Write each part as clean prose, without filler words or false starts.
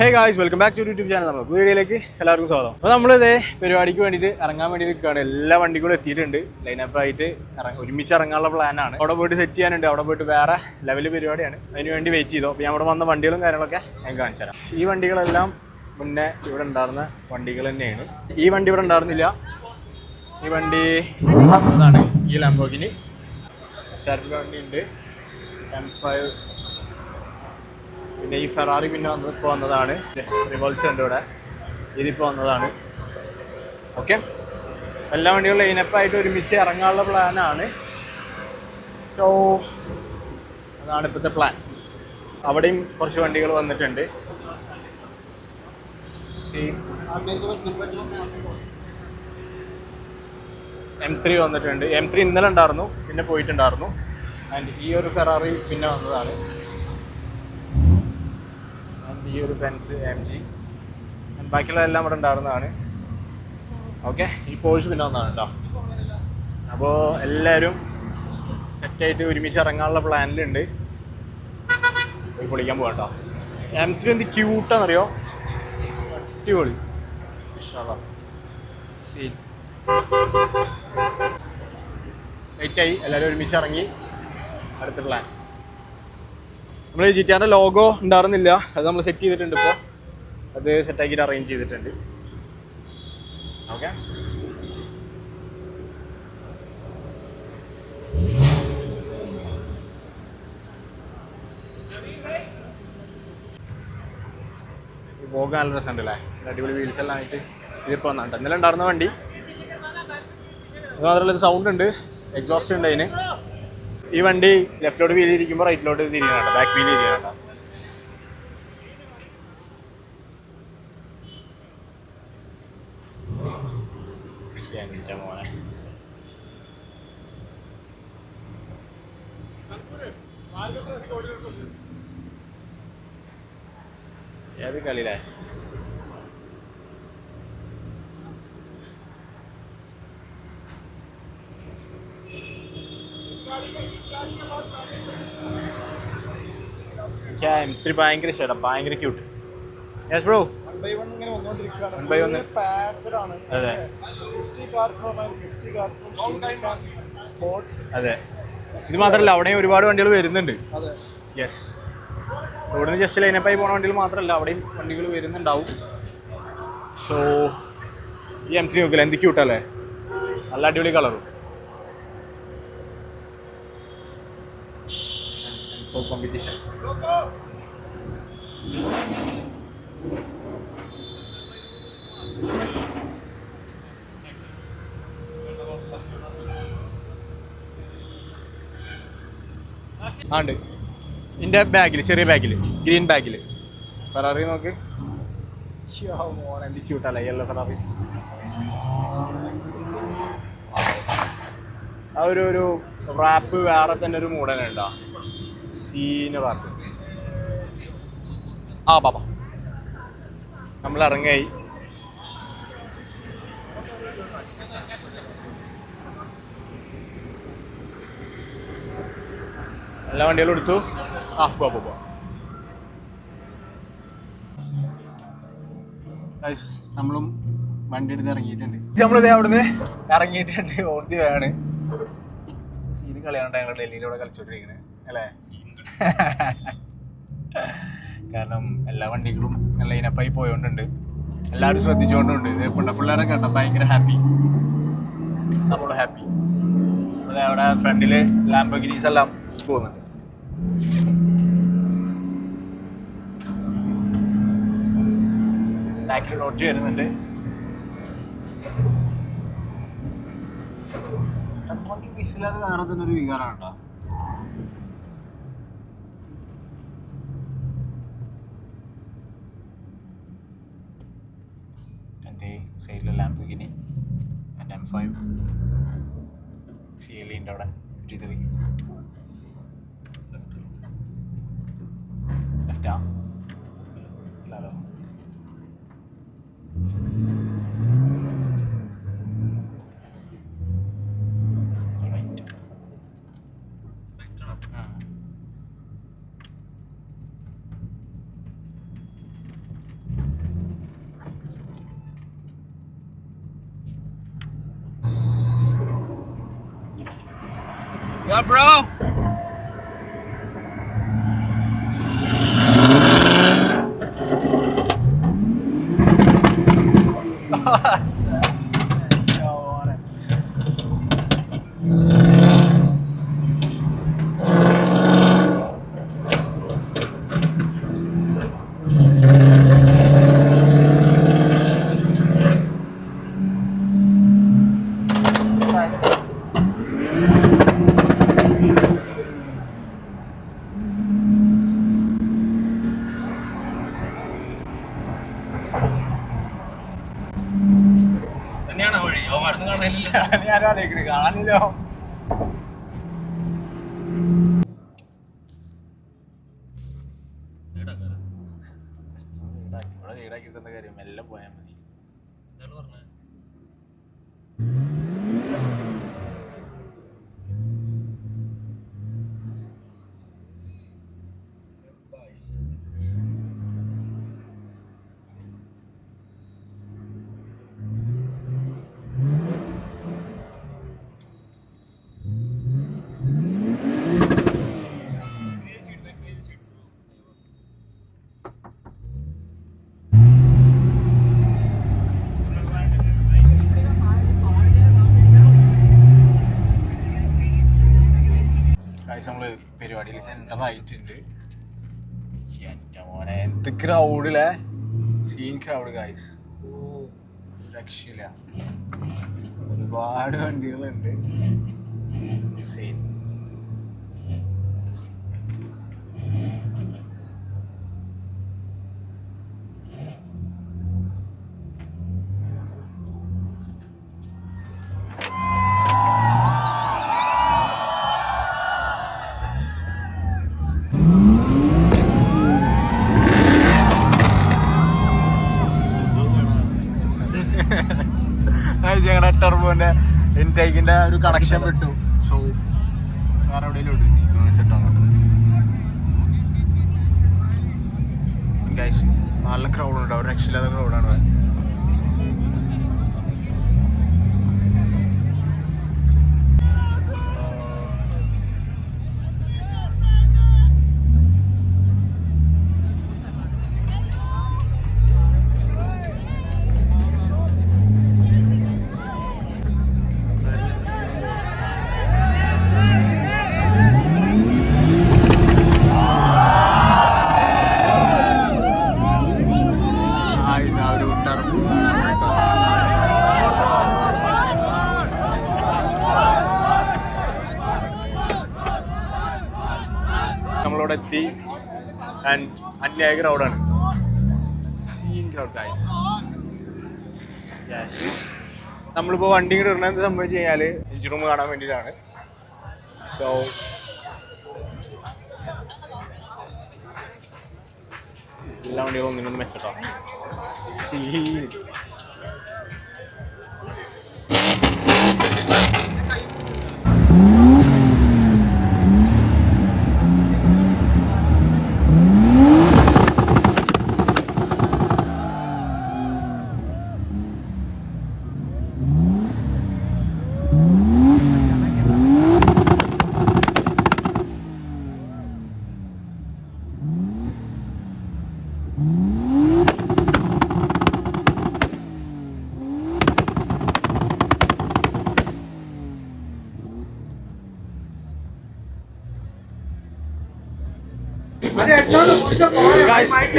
Hey guys, welcome back to YouTube channel. നമ്മൾ വീഡിയോയിലേക്ക് എല്ലാവർക്കും സ്വാഗതം. അപ്പോൾ നമ്മളിതേ പരിപാടിക്ക് വേണ്ടിയിട്ട് ഇറങ്ങാൻ വേണ്ടി നിൽക്കുകയാണ്. എല്ലാ വണ്ടികളും എത്തിയിട്ടുണ്ട്. ലൈനപ്പ് ആയിട്ട് ഒരുമിച്ച് ഇറങ്ങാനുള്ള പ്ലാനാണ്. അവിടെ പോയിട്ട് സെറ്റ് ചെയ്യാനുണ്ട്. അവിടെ പോയിട്ട് വേറെ ലെവൽ പരിപാടിയാണ്. അതിന് വേണ്ടി വെയിറ്റ് ചെയ്തോ. അപ്പോൾ ഞാൻ അവിടെ വന്ന വണ്ടികളും കാര്യങ്ങളൊക്കെ ഞാൻ കാണിച്ചു തരാം. ഈ വണ്ടികളെല്ലാം മുന്നേ ഇവിടെ ഉണ്ടായിരുന്ന വണ്ടികൾ തന്നെയാണ്. ഈ വണ്ടി ഇവിടെ ഉണ്ടായിരുന്നില്ല. ഈ വണ്ടി അതാണ് ഈ ലാംബോർഗിനി. ഷാർപ്പിൻ്റെ വണ്ടി ഉണ്ട്, M5. പിന്നെ ഈ ഫെറാറി പിന്നെ ഇപ്പോൾ വന്നതാണ്. റിവോൾട്ട് ഉണ്ട് ഇവിടെ, ഇതിപ്പോൾ വന്നതാണ്. ഓക്കെ, എല്ലാ വണ്ടികളും ലൈനപ്പായിട്ട് ഒരുമിച്ച് ഇറങ്ങാനുള്ള പ്ലാനാണ്. സോ അതാണ് ഇപ്പോഴത്തെ പ്ലാൻ. അവിടെയും കുറച്ച് വണ്ടികൾ വന്നിട്ടുണ്ട്. M3 വന്നിട്ടുണ്ട്. M3 ഇന്നലെ ഉണ്ടായിരുന്നു, പിന്നെ പോയിട്ടുണ്ടായിരുന്നു. ആൻഡ് ഈ ഒരു ഫെറാറി പിന്നെ വന്നതാണ്. ഈ ഒരു ബെൻസ് MG, ബാക്കിയുള്ള എല്ലാം ഇവിടെ ഉണ്ടായിരുന്നതാണ്. ഓക്കെ, ഈ പോഴ്സ് പിന്നെ വന്നതാണ് കേട്ടോ. അപ്പോൾ എല്ലാവരും സെറ്റായിട്ട് ഒരുമിച്ച് ഇറങ്ങാനുള്ള പ്ലാനിലുണ്ട്. പോയി പൊളിക്കാൻ പോകാം കേട്ടോ. M3 എന്ത് ക്യൂട്ടാണെന്നറിയോ, അടിപൊളി. ലേറ്റായി, എല്ലാവരും ഒരുമിച്ച് ഇറങ്ങി. അടുത്ത പ്ലാൻ നമ്മൾ ജിറ്റാൻ്റെ ലോഗോ ഉണ്ടായിരുന്നില്ല, അത് നമ്മൾ സെറ്റ് ചെയ്തിട്ടുണ്ട്. ഇപ്പോൾ അത് സെറ്റാക്കിയിട്ട് അറേഞ്ച് ചെയ്തിട്ടുണ്ട്. ഓക്കെ, ലോഗോ നല്ല രസമുണ്ടല്ലേ, അടിപൊളി വീൽസ് എല്ലാം ആയിട്ട്. ഇതിപ്പോൾ വന്നിട്ട് ഇന്നലെ ഉണ്ടായിരുന്ന വണ്ടി. അത് മാത്രമല്ല ഇത് സൗണ്ട് ഉണ്ട്, എക്സോസ്റ്റ് ഉണ്ട് അതിന്. ഈ വണ്ടി ലെഫ്റ്റിലോട്ട് വീൽ ഇരിക്കുമ്പോൾ റൈറ്റിലോട്ട് തിരിയുന്നുണ്ട്, ബാക്ക് വീൽ തിരിയുന്നുണ്ട്. മോനെ ഏത് കളിയിലേ? M3 ഭയങ്കര ഇഷ്ടമാണ്, ഭയങ്കര ക്യൂട്ട്. യെസ് ബ്രോ, അതെ അതെ. ഇത് മാത്രമല്ല, അവിടെയും ഒരുപാട് വണ്ടികൾ വരുന്നുണ്ട്. യെസ്, ഇവിടുന്ന് ജസ്റ്റ് ലൈനപ്പായി പോണ വണ്ടികൾ മാത്രമല്ല, അവിടെയും വണ്ടികൾ വരുന്നുണ്ടാവും. സോ ഈ M3 നോക്കില്ല, എന്ത് ക്യൂട്ടല്ലേ, നല്ല അടിപൊളി കളറും. For competition. ആണ്ട് എൻ്റെ ബാഗിൽ, ചെറിയ ബാഗിൽ, ഗ്രീൻ ബാഗിൽ ഫെറാറി നോക്ക്. മോൻ എന്ത് ക്യൂട്ടല്ലേ യെല്ലോ ഫെറാറി. ആ ഒരു റാപ്പ് വേറെ തന്നെ ഒരു മൂടനുണ്ടോ, സീന് റാപ്പ്. ആ ബാബ, നമ്മൾ ഇറങ്ങായി. എല്ലാ വണ്ടികളും എടുത്തു. ആ പോവാ. നമ്മളും വണ്ടി എടുത്ത് ഇറങ്ങിയിട്ടുണ്ട്. നമ്മളിതേ അവിടുന്ന് ഇറങ്ങിയിട്ടുണ്ട്. ഓർത്തി വേണ് സീന് കളിയാണ് ഞങ്ങൾ ഡൽഹിയിലൂടെ കളിച്ചോണ്ടിരിക്കുന്നത് അല്ലേ. കാരണം എല്ലാ വണ്ടികളും ലൈനപ്പായി പോയോണ്ടുണ്ട്, എല്ലാവരും ശ്രദ്ധിച്ചുകൊണ്ടുണ്ട്. പിള്ളേരൊക്കെ ഉണ്ടോ ഭയങ്കര ഹാപ്പി, നമ്മളും ഹാപ്പി. അതെ, അവിടെ ഫ്രണ്ടില് ലാംബോർഗിനീസ് എല്ലാം പോകുന്നുണ്ട്. ബാക്കിൽ റോഡ് വരുന്നുണ്ട്. അത് വേറെ തന്നെ ഒരു വികാരമാണ് കേട്ടോ. എൻ്റെ സൈഡിലെ ലാംബോർഗിനി, എൻ്റെ M5 CLE ഉണ്ട് അവിടെ. 53 ലെഫ്റ്റാ അല്ലല്ലോ. Yeah, bro. കാണാനില്ലോ. ഈടാക്കിട്ടെന്താ കാര്യം, മെല്ലെ പോയാൽ മതി. നമ്മള് പരിപാടിയിൽ എൻ്റർ ആയിട്ടുണ്ട്. എൻ്റെ മോനെ എന്ത് ക്രൗഡിലെ സീൻ ക്രൗഡ് ഗൈസ്, രക്ഷയില്ല. ഒരുപാട് വണ്ടികളുണ്ട്. സീൻ ഞങ്ങളുടെ ടെർബോന്റെ ഇൻടേക്കിന്റെ ഒരു കണക്ഷൻ വിട്ടു. സോ വേറെ എവിടെയെങ്കിലും സെറ്റ് അങ്ങോട്ട് ഗൈസ്. നല്ല ക്രൗഡ് ഉണ്ട്, ഒരു രക്ഷയില്ലാത്ത ക്രൗഡാണ്. നമ്മളവിടെ എത്തി. ആൻഡ് അന്യായ ക്രൗഡാണ്, സീൻ ക്രൗഡ് ഗൈസ്. നമ്മളിപ്പോൾ വണ്ടി ഇങ്ങോട്ട് ഇടുന്നത് എന്ത് സംഭവിച്ചു കഴിഞ്ഞാൽ എഞ്ചിൻ റൂം കാണാൻ വേണ്ടിയിട്ടാണ്. സോ എല്ലാ വണ്ടികളും ഒന്നിനൊന്ന് മെച്ചട്ടോ. സീൻ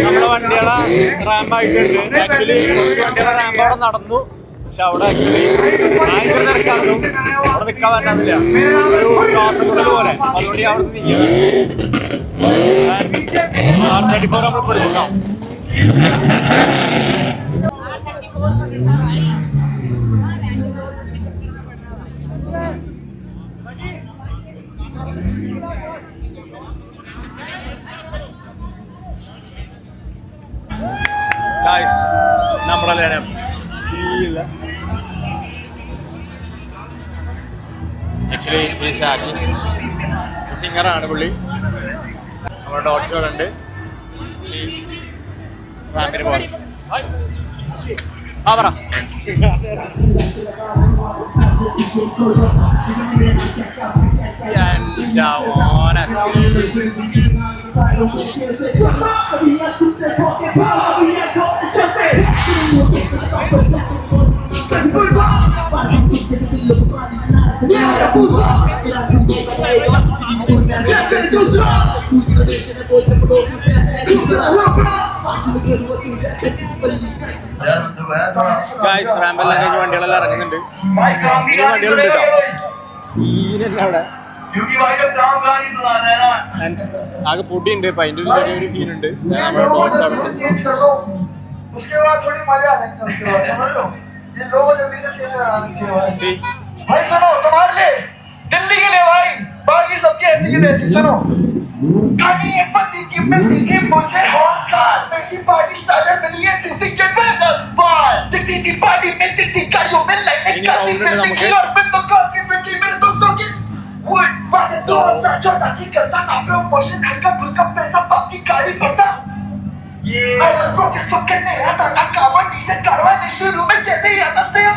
നമ്മുടെ വണ്ടികളെ റാമ്പ് ആയിട്ടുണ്ട്. ആക്ച്വലി കുറച്ച് വണ്ടികളെ റാമ്പ് അവിടെ നടന്നു, പക്ഷെ അവിടെ ആക്ച്വലി ഭയങ്കര തിരക്കായിരുന്നു. അവിടെ നിൽക്കാൻ പറ്റാന്നില്ല, ഒരു ശ്വാസം മുട്ടൽ പോലെ. അതുകൊണ്ട് അവിടെ നിന്ന് നിൽക്കുകയാണ്. 34 നമ്മൾ കൊടുക്കാം. നമ്മളെ ആക്ച്വലി ഈ സിംഗറാണ് പുള്ളി. നമ്മുടെ ഡോക്ടർ ഉണ്ട്. റാമ്പിന് പോകാൻ ആ പറ. റാമ്പെല്ലാം കഴിഞ്ഞ് വണ്ടികളെല്ലാം ഇറങ്ങുന്നുണ്ട്. വണ്ടികളുണ്ട് കേട്ടോ, സീനല്ല അവിടെ. ആകെ പൊടിയുണ്ട്. ഇപ്പൊ അതിന്റെ ഒരു ചെറിയൊരു സീനുണ്ട്. दिल्ली के लिए भाई, बाकी सबकी ऐसी की तैसी सुनो। कभी एक पति की मिलती की मुझे हौस खास मेरी पार्टी स्टार्टर मिली है किसी के फेमस बार दिखती थी पार्टी में दिखती गाड़ियों में लाइनें काटी फिल्मी की और मैं तो काफी मिलती मेरे दोस्तों की वो वादे तो हंसा छोटा की करता था प्रमोशन हल्का फुल्का पैसा बाप की गाड़ी भरता ये को किसको करने आता था कावा डीजे कारवा ने शुरू में कहते ही आता थे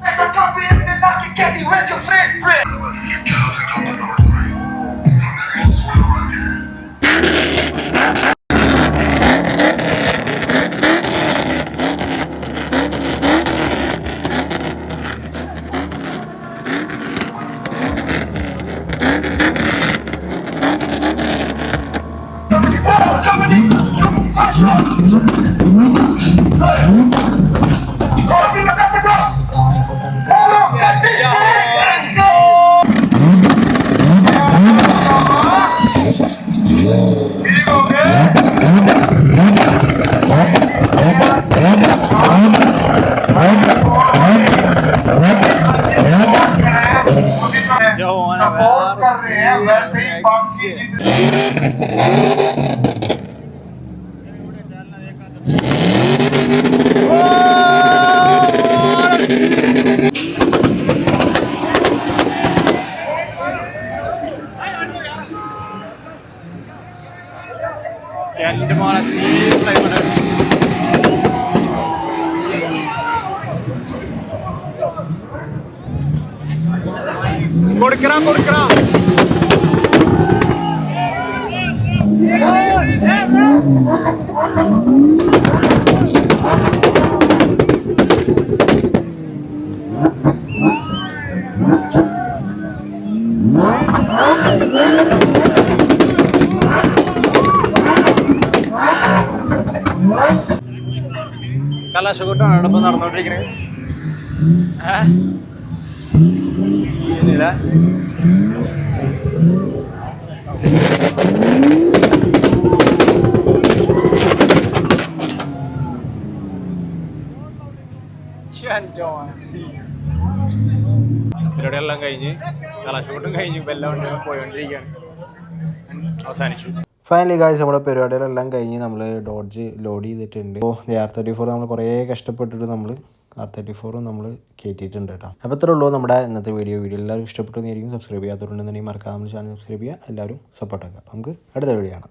I can't be in the knock and candy, where's your friend? Support कर रहे हैं वैसे ही बाकी കൊടുക്കറാ കലാശക്കൂട്ടാണ് ഇവിടെ ഇപ്പൊ നടന്നോണ്ടിരിക്കണേ. പരിപാടിയെല്ലാം കഴിഞ്ഞ് കലാശക്കൂട്ടും കഴിഞ്ഞ് ഇപ്പൊ എല്ലാ വണ്ടികളും പോയോണ്ടിരിക്കുകയാണ്. അവസാനിച്ചു. ഫൈനലി ഗായ്സ് നമ്മുടെ പരിപാടികളെല്ലാം കഴിഞ്ഞ് നമ്മൾ ഡോഡ്ജ് ലോഡ് ചെയ്തിട്ടുണ്ട്. അപ്പോൾ R34 നമ്മൾ കുറേ കഷ്ടപ്പെട്ടിട്ട് നമ്മൾ R34 നമ്മൾ കയറ്റിയിട്ടുണ്ട് കേട്ടോ. അപ്പോൾ ഇത്രേ ഉള്ളൂ നമ്മുടെ ഇന്നത്തെ വീഡിയോ എല്ലാവരും ഇഷ്ടപ്പെട്ടു എന്നായിരിക്കും. സബ്സ്ക്രൈബ് ചെയ്യാത്തവരുണ്ടെന്നുണ്ടെങ്കിൽ മറക്കാതെ നമ്മൾ ചാനൽ സബ്സ്ക്രൈബ് ചെയ്യുക. എല്ലാവരും സപ്പോർട്ടാക്കുക. നമുക്ക് അടുത്ത വീഡിയോ ആണ്.